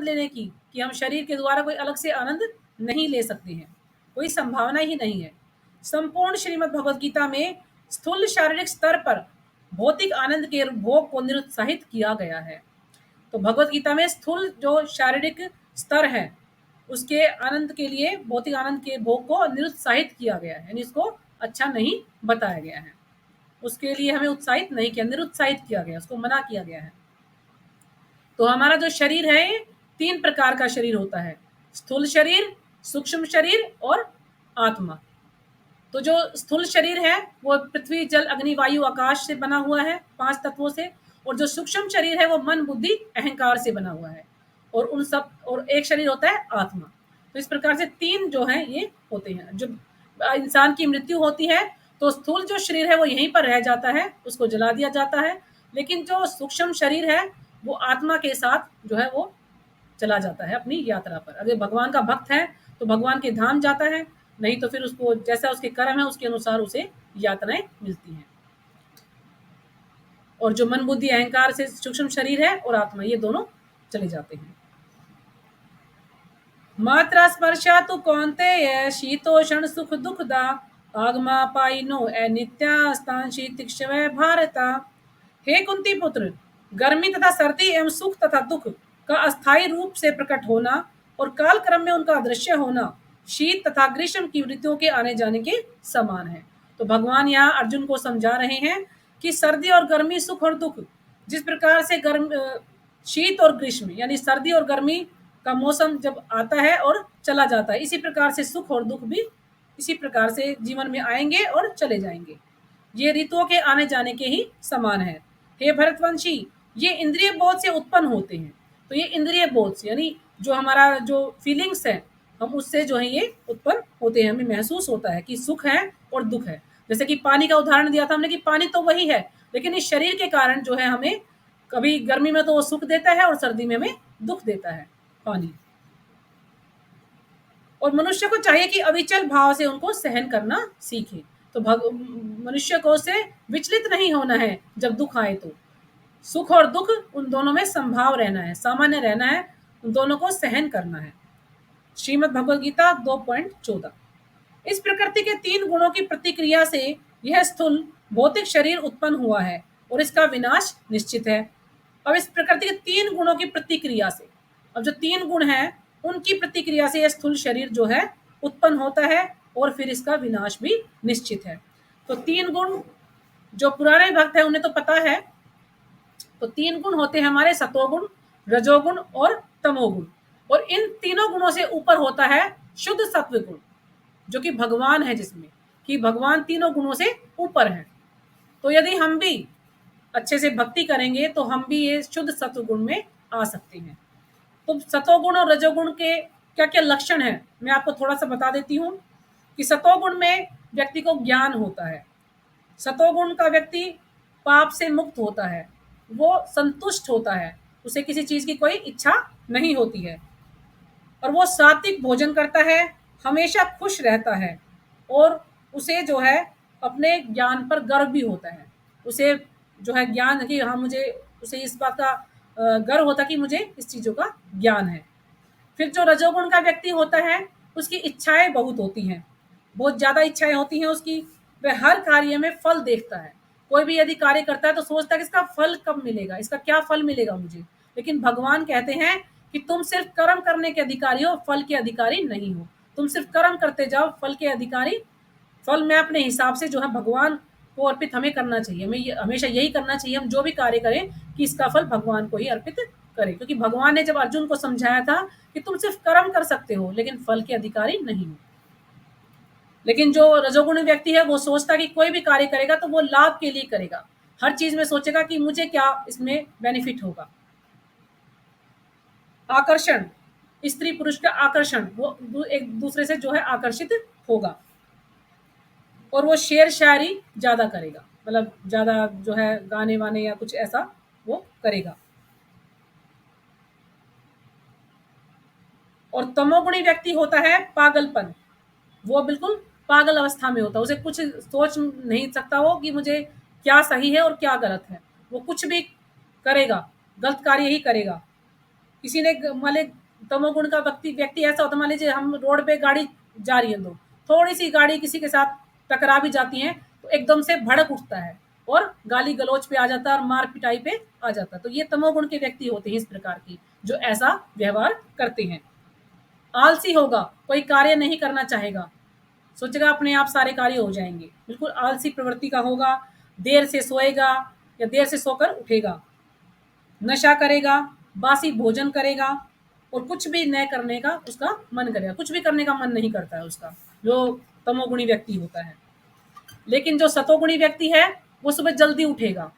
लेने की, कि हम शरीर के द्वारा कोई अलग से आनंद नहीं ले सकते हैं, कोई संभावना ही नहीं है। संपूर्ण श्रीमद् भगवद गीता में स्थूल शारीरिक स्तर पर भौतिक आनंद के भोग को निरुत्साहित किया गया है। तो भगवत गीता में स्थूल जो शारीरिक स्तर है उसके आनंद के लिए, भौतिक आनंद के भोग को निरुत्साहित किया गया है, यानी इसको अच्छा नहीं बताया गया है, उसके लिए हमें उत्साहित नहीं किया, निरुत्साहित किया गया, उसको मना किया गया है। तो हमारा जो शरीर है 3 प्रकार का शरीर होता है, स्थूल शरीर, सूक्ष्म शरीर और आत्मा। तो जो स्थूल शरीर है वो पृथ्वी, जल, अग्नि, वायु, आकाश से बना हुआ है, 5 तत्वों से, और जो सूक्ष्म शरीर है वो मन, बुद्धि, अहंकार से बना हुआ है, और उन सब, और एक शरीर होता है आत्मा। तो इस प्रकार से 3 जो है ये होते हैं। जब इंसान की मृत्यु होती है तो स्थूल जो शरीर है वो यहीं पर रह जाता है, उसको जला दिया जाता है, लेकिन जो सूक्ष्म शरीर है वो आत्मा के साथ जो है वो चला जाता है अपनी यात्रा पर। अगर भगवान का भक्त है तो भगवान के धाम जाता है, नहीं तो फिर उसको जैसा उसके कर्म है उसके अनुसार उसे यातनाएं मिलती हैं। और जो मन, बुद्धि, अहंकार से सूक्ष्म शरीर है और आत्मा, ये दोनों चले जाते हैं। मात्रा स्पर्शा तो कौन्तेय शीतोषण सुख दुखदा आगमा पाइनो अनित्या स्थानशी तिक्षवै भारता। हे कुंती पुत्र, गर्मी तथा सर्दी एवं सुख तथा दुख का अस्थायी रूप से प्रकट होना और काल क्रम में उनका अदृश्य होना शीत तथा ग्रीष्म की ऋतुओं के आने जाने के समान है। तो भगवान यहाँ अर्जुन को समझा रहे हैं कि सर्दी और गर्मी, सुख और दुख, जिस प्रकार से शीत और ग्रीष्म यानी सर्दी और गर्मी का मौसम जब आता है और चला जाता है, इसी प्रकार से सुख और दुख भी इसी प्रकार से जीवन में आएंगे और चले जाएंगे। ये ऋतुओं के आने जाने के ही समान है। हे भरतवंशी, ये इंद्रिय बोध से उत्पन्न होते हैं। तो ये इंद्रिय बोध से यानी जो हमारा जो फीलिंग्स है, हम उससे जो है ये उत्पन्न होते हैं, हमें महसूस होता है कि सुख है और दुख है। जैसे कि पानी का उदाहरण दिया था हमने कि पानी तो वही है, लेकिन इस शरीर के कारण जो है हमें कभी गर्मी में तो वो सुख देता है और सर्दी में हमें दुख देता है पानी। और मनुष्य को चाहिए कि अविचल भाव से उनको सहन करना सीखे। तो मनुष्य को उससे विचलित नहीं होना है, जब दुख आए तो सुख और दुख उन दोनों में संभाव रहना है, सामान्य रहना है, उन दोनों को सहन करना है। श्रीमद् भगवद गीता 2.14। इस प्रकृति के 3 गुणों की प्रतिक्रिया से यह स्थूल भौतिक शरीर उत्पन्न हुआ है और इसका विनाश निश्चित है। अब इस प्रकृति के 3 गुणों की प्रतिक्रिया से, अब जो 3 गुण हैं उनकी प्रतिक्रिया से यह स्थूल शरीर जो है उत्पन्न होता है और फिर इसका विनाश भी निश्चित है। तो 3 गुण जो पुराने भक्त है उन्हें तो पता है। तो 3 गुण होते हैं हमारे, सतोगुण, रजोगुण और तमोगुण। और इन तीनों गुणों से ऊपर होता है शुद्ध सत्व गुण, जो कि भगवान है, जिसमें कि भगवान तीनों गुणों से ऊपर है। तो यदि हम भी अच्छे से भक्ति करेंगे तो हम भी ये शुद्ध सत्व गुण में आ सकते हैं। तो सतोगुण और रजोगुण के क्या क्या लक्षण है मैं आपको थोड़ा सा बता देती हूँ। कि सतोगुण में व्यक्ति को ज्ञान होता है, सतोगुण का व्यक्ति पाप से मुक्त होता है, वो संतुष्ट होता है, उसे किसी चीज की कोई इच्छा नहीं होती है, और वो सात्विक भोजन करता है, हमेशा खुश रहता है, और उसे जो है अपने ज्ञान पर गर्व भी होता है। उसे जो है ज्ञान कि हाँ मुझे, उसे इस बात का गर्व होता कि मुझे इस चीज़ों का ज्ञान है। फिर जो रजोगुण का व्यक्ति होता है उसकी इच्छाएं बहुत होती हैं, बहुत ज़्यादा इच्छाएं होती हैं उसकी, वह हर कार्य में फल देखता है। कोई भी यदि कार्य करता है तो सोचता है कि इसका फल कब मिलेगा, इसका क्या फल मिलेगा मुझे। लेकिन भगवान कहते हैं कि तुम सिर्फ कर्म करने के अधिकारी हो, फल के अधिकारी नहीं हो। तुम सिर्फ कर्म करते जाओ, फल के अधिकारी, फल में अपने हिसाब से जो है भगवान को अर्पित हमें करना चाहिए। हमें हमेशा यही करना चाहिए, हम जो भी कार्य करें कि इसका फल भगवान को ही अर्पित करें। क्योंकि भगवान ने जब अर्जुन को समझाया था कि तुम सिर्फ कर्म कर सकते हो लेकिन फल के अधिकारी नहीं हो। लेकिन जो रजोगुणी व्यक्ति है वो सोचता कि कोई भी कार्य करेगा तो वो लाभ के लिए करेगा, हर चीज में सोचेगा कि मुझे क्या इसमें बेनिफिट होगा। आकर्षण, स्त्री पुरुष का आकर्षण, वो एक दूसरे से जो है आकर्षित होगा, और वो शेर शायरी ज्यादा करेगा, मतलब ज्यादा जो है गाने वाने या कुछ ऐसा वो करेगा। और तमोगुणी व्यक्ति होता है पागलपन, वो बिल्कुल पागल अवस्था में होता है, उसे कुछ सोच नहीं सकता वो कि मुझे क्या सही है और क्या गलत है, वो कुछ भी करेगा, गलत कार्य ही करेगा। किसी ने मान ली तमोगुण का व्यक्ति व्यक्ति ऐसा होता है, मान लीजिए हम रोड पे गाड़ी जा रही है, तो थोड़ी सी गाड़ी किसी के साथ टकरा भी जाती है तो एकदम से भड़क उठता है और गाली गलौज पे आ जाता है और मार पिटाई पे आ जाता है। तो ये तमोगुण के व्यक्ति होते हैं इस प्रकार की, जो ऐसा व्यवहार करते हैं। आलसी होगा, कोई कार्य नहीं करना चाहेगा, सोचेगा अपने आप सारे कार्य हो जाएंगे, बिल्कुल आलसी प्रवृत्ति का होगा। देर से सोएगा या देर से सोकर उठेगा, नशा करेगा, बासी भोजन करेगा और कुछ भी न करने का उसका मन करेगा, कुछ भी करने का मन नहीं करता है उसका, जो तमोगुणी व्यक्ति होता है। लेकिन जो सतोगुणी व्यक्ति है वो सुबह जल्दी उठेगा,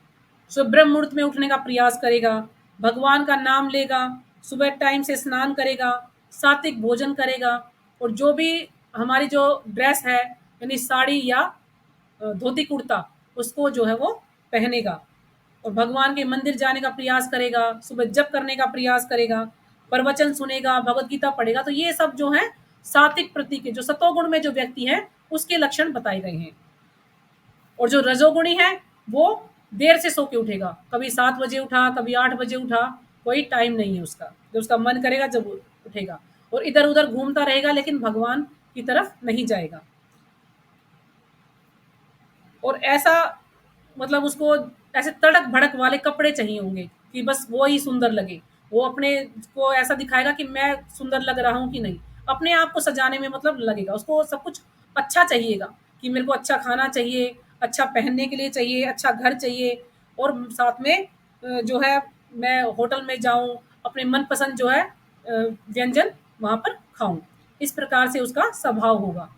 सुबह ब्रह्म मुहूर्त में उठने का प्रयास करेगा, भगवान का नाम लेगा, सुबह टाइम से स्नान करेगा, सात्विक भोजन करेगा और जो भी हमारी जो ड्रेस है यानी साड़ी या धोती कुर्ता उसको जो है वो पहनेगा और भगवान के मंदिर जाने का प्रयास करेगा, सुबह जप करने का प्रयास करेगा, प्रवचन सुनेगा, भगवत गीता पढ़ेगा। तो ये सब जो है सात्विक प्रति के, जो सतोगुण में जो व्यक्ति है उसके लक्षण बताए गए हैं। और जो रजोगुणी है वो देर से सो के उठेगा, कभी 7 बजे उठा, कभी 8 बजे उठा, कोई टाइम नहीं है उसका, जब उसका मन करेगा जब उठेगा और इधर उधर घूमता रहेगा लेकिन भगवान की तरफ नहीं जाएगा। और ऐसा मतलब उसको ऐसे तड़क भड़क वाले कपड़े चाहिए होंगे कि बस वो ही सुंदर लगे, वो अपने को ऐसा दिखाएगा कि मैं सुंदर लग रहा हूँ कि नहीं, अपने आप को सजाने में मतलब लगेगा उसको, सब कुछ अच्छा चाहिएगा कि मेरे को अच्छा खाना चाहिए, अच्छा पहनने के लिए चाहिए, अच्छा घर चाहिए और साथ में जो है मैं होटल में जाऊं, अपने मनपसंद जो है व्यंजन वहां पर खाऊं, इस प्रकार से उसका स्वभाव होगा।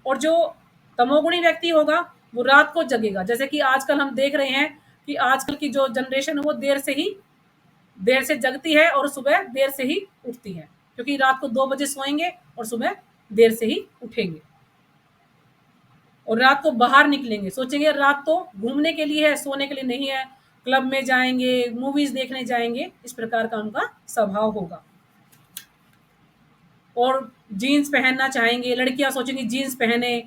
और जो तमोगुणी व्यक्ति होगा वो रात को जगेगा, जैसे कि आजकल हम देख रहे हैं कि आजकल की जो जनरेशन है वो देर से जगती है और सुबह देर से ही उठती है, क्योंकि रात को 2 बजे सोएंगे और सुबह देर से ही उठेंगे और रात को बाहर निकलेंगे, सोचेंगे रात तो घूमने के लिए है, सोने के लिए नहीं है, क्लब में जाएंगे, मूवीज देखने जाएंगे, इस प्रकार का उनका स्वभाव होगा। और जीन्स पहनना चाहेंगे, लड़कियां सोचेंगी जीन्स पहने,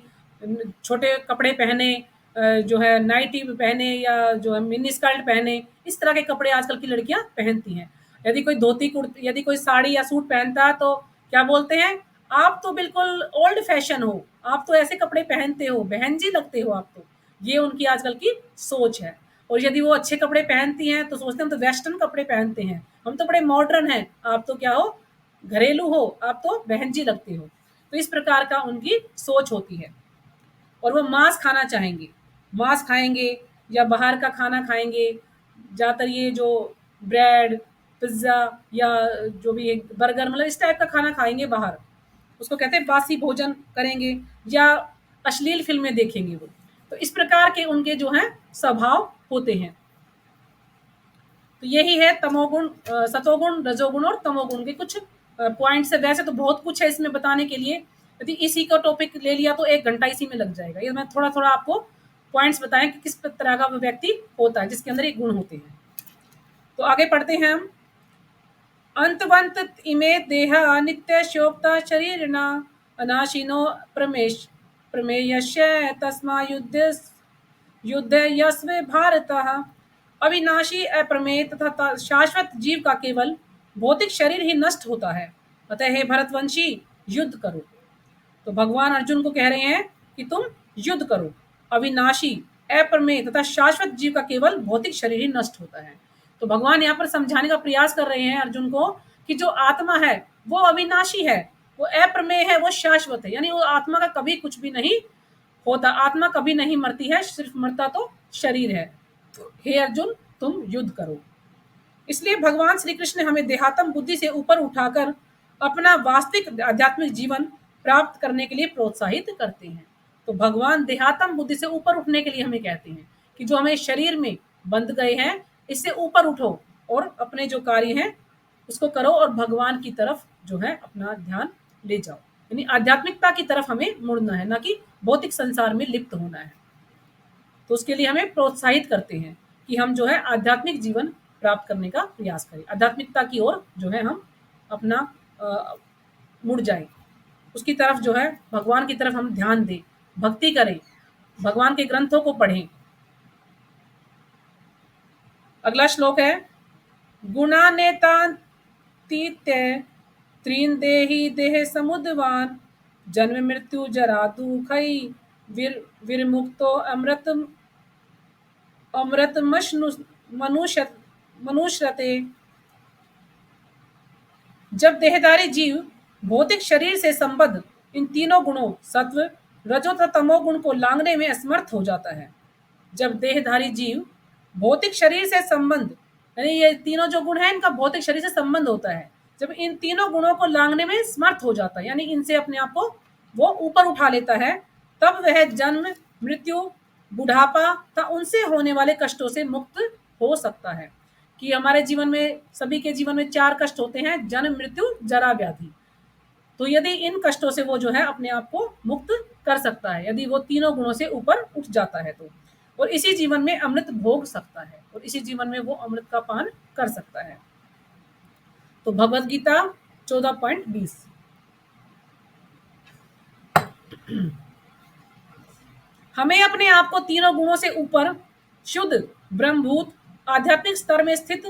छोटे कपड़े पहने, जो है नाइटी पहने या जो है मिनी स्कर्ट पहने, इस तरह के कपड़े आजकल की लड़कियां पहनती हैं। यदि कोई धोती कुर्ती, यदि कोई साड़ी या सूट पहनता है तो क्या बोलते हैं, आप तो बिल्कुल ओल्ड फैशन हो, आप तो ऐसे कपड़े पहनते हो, बहन जी लगते हो आप तो, ये उनकी आजकल की सोच है। और यदि वो अच्छे कपड़े पहनती हैं तो सोचते हैं हम तो वेस्टर्न कपड़े पहनते हैं, हम तो बड़े मॉडर्न हैं, आप तो क्या हो, घरेलू हो, आप तो बहन जी लगते हो। तो इस प्रकार का उनकी सोच होती है। और वो मांस खाना चाहेंगे, मांस खाएंगे या बाहर का खाना खाएंगे, ज़्यादातर ये जो ब्रेड, पिज्ज़ा या जो भी एक बर्गर, मतलब इस टाइप का खाना खाएंगे बाहर, उसको कहते हैं बासी भोजन करेंगे या अश्लील फिल्में देखेंगे वो। तो इस प्रकार के उनके जो हैं स्वभाव होते हैं। तो यही है तमोगुण, सतोगुण, रजोगुण और तमोगुण के कुछ पॉइंट्स है। वैसे तो बहुत कुछ है इसमें बताने के लिए, यदि इसी का टॉपिक ले लिया तो 1 घंटा इसी में लग जाएगा। ये मैं थोड़ा थोड़ा आपको पॉइंट्स बताएं कि किस तरह का वो व्यक्ति होता है जिसके अंदर ये गुण होते हैं। तो आगे पढ़ते हैं हम। अंतवंत इमे देह नित्य शोभता शरीर न अनाशिनो प्रमेश प्रमेयस्य तस्मा युद्ध यस्व भारतः। अविनाशी अप्रमेय तथा शाश्वत जीव का केवल भौतिक शरीर ही नष्ट होता है, अतः हे भरतवंशी युद्ध करो। तो भगवान अर्जुन को कह रहे हैं कि तुम युद्ध करो। अविनाशी, अप्रमेय तथा शाश्वत जीव का केवल भौतिक शरीर ही नष्ट होता है। तो भगवान यहाँ पर समझाने का प्रयास कर रहे हैं अर्जुन को कि जो आत्मा है वो अविनाशी है, वो अप्रमेय है, वो शाश्वत है, यानी वो आत्मा का कभी कुछ भी नहीं होता, आत्मा कभी नहीं मरती है, सिर्फ मरता तो शरीर है। तो हे अर्जुन तुम युद्ध करो। इसलिए भगवान श्री कृष्ण ने हमें देहात्म बुद्धि से ऊपर उठाकर अपना वास्तविक आध्यात्मिक जीवन प्राप्त करने के लिए प्रोत्साहित करते हैं। तो भगवान देहात्म बुद्धि से ऊपर उठने के लिए हमें कहते हैं कि जो हमें शरीर में बंध गए हैं इससे ऊपर उठो और अपने जो कार्य हैं उसको करो और भगवान की तरफ जो है अपना ध्यान ले जाओ, यानी आध्यात्मिकता की तरफ हमें मुड़ना है, ना कि भौतिक संसार में लिप्त होना है। तो उसके लिए हमें प्रोत्साहित करते हैं कि हम जो है आध्यात्मिक जीवन प्राप्त करने का प्रयास करें, आध्यात्मिकता की ओर जो है हम अपना मुड़ जाएं, उसकी तरफ जो है भगवान की तरफ हम ध्यान दें, भक्ति करें, भगवान के ग्रंथों को पढ़ें। अगला श्लोक है गुणानेता तीत्य त्रीन देही देह समुद्रवान जन्म मृत्यु जरा दुखई विरमुक्तो अमृत अमृत मनुष्य मनुष्यते। जब देहधारी जीव भौतिक शरीर से संबद्ध इन तीनों गुणों सत्व रजो तथा तमो गुण को लांघने में असमर्थ हो जाता है। जब देहधारी जीव भौतिक शरीर से संबंध यानी ये तीनों जो गुण हैं इनका भौतिक शरीर से संबंध होता है, जब इन तीनों गुणों को लांघने में समर्थ हो जाता है यानी इनसे अपने आप को वो ऊपर उठा लेता है, तब वह जन्म मृत्यु बुढ़ापा तथा उनसे होने वाले कष्टों से मुक्त हो सकता है। कि हमारे जीवन में सभी के जीवन में 4 कष्ट होते हैं, जन्म मृत्यु जरा व्याधि। तो यदि इन कष्टों से वो जो है अपने आप को मुक्त कर सकता है, यदि वो तीनों गुणों से ऊपर उठ जाता है तो, और इसी जीवन में अमृत भोग सकता है और इसी जीवन में वो अमृत का पान कर सकता है। तो भगवत गीता 14.20। हमें अपने आप को तीनों गुणों से ऊपर शुद्ध ब्रह्मभूत आध्यात्मिक स्तर में स्थित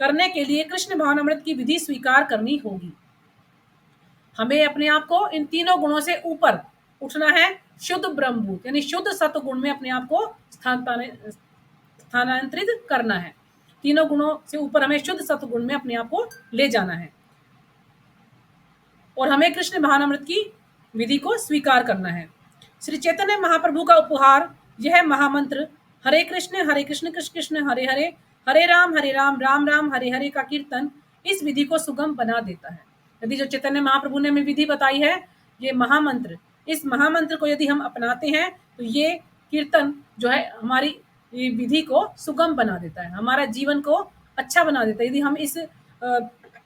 करने के लिए कृष्ण भावनामृत की विधि स्वीकार करनी होगी। हमें अपने आप को इन तीनों गुणों से ऊपर उठना है, शुद्ध ब्रह्मभूत यानी शुद्ध सत्व गुण में अपने आप को स्थानांतरित करना है। तीनों गुणों से ऊपर हमें शुद्ध सत्व गुण में अपने आप को ले जाना है और हमें कृष्ण भावनामृत की विधि को स्वीकार करना है। श्री चैतन्य महाप्रभु का उपहार यह महामंत्र हरे कृष्ण कृष्ण कृष्ण हरे हरे हरे राम राम राम हरे हरे का कीर्तन इस विधि को सुगम बना देता है। यदि जो चैतन्य महाप्रभु ने हमें विधि बताई है, ये महामंत्र, इस महामंत्र को यदि हम अपनाते हैं तो ये कीर्तन जो है हमारी विधि को सुगम बना देता है, हमारा जीवन को अच्छा बना देता है। यदि हम इस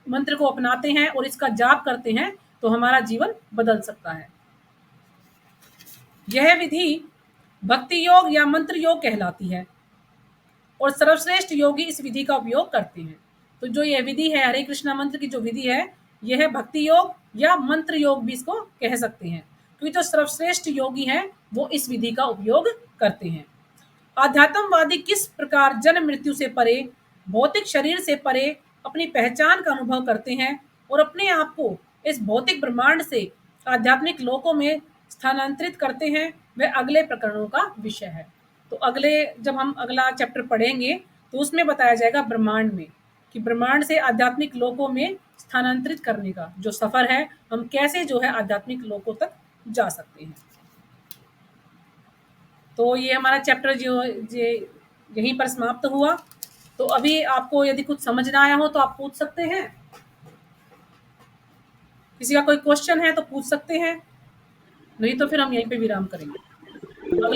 मंत्र को अपनाते हैं और इसका जाप करते हैं तो हमारा जीवन बदल सकता है। यह विधि भक्ति योग या मंत्र योग कहलाती है और सर्वश्रेष्ठ योगी इस विधि का उपयोग करते हैं। तो जो यह विधि है, हरे कृष्णा मंत्र की जो विधि है, यह भक्ति योग या मंत्र योग भी इसको कह सकते हैं, क्योंकि जो सर्वश्रेष्ठ योगी हैं वो इस विधि का उपयोग करते हैं। आध्यात्मवादी किस प्रकार जन्म मृत्यु से परे, भौतिक शरीर से परे अपनी पहचान का अनुभव करते हैं और अपने आप को इस भौतिक ब्रह्मांड से आध्यात्मिक लोकों में स्थानांतरित करते हैं, वह अगले प्रकरणों का विषय है। तो जब हम अगला चैप्टर पढ़ेंगे तो उसमें बताया जाएगा ब्रह्मांड में, कि ब्रह्मांड से आध्यात्मिक लोकों में स्थानांतरित करने का जो सफर है, हम कैसे जो है आध्यात्मिक लोकों तक जा सकते हैं। तो ये हमारा चैप्टर जो यहीं पर समाप्त हुआ। तो अभी आपको यदि कुछ समझ ना आया हो तो आप पूछ सकते हैं, किसी का कोई क्वेश्चन है तो पूछ सकते हैं, नहीं तो फिर हम यहीं पे विराम करेंगे।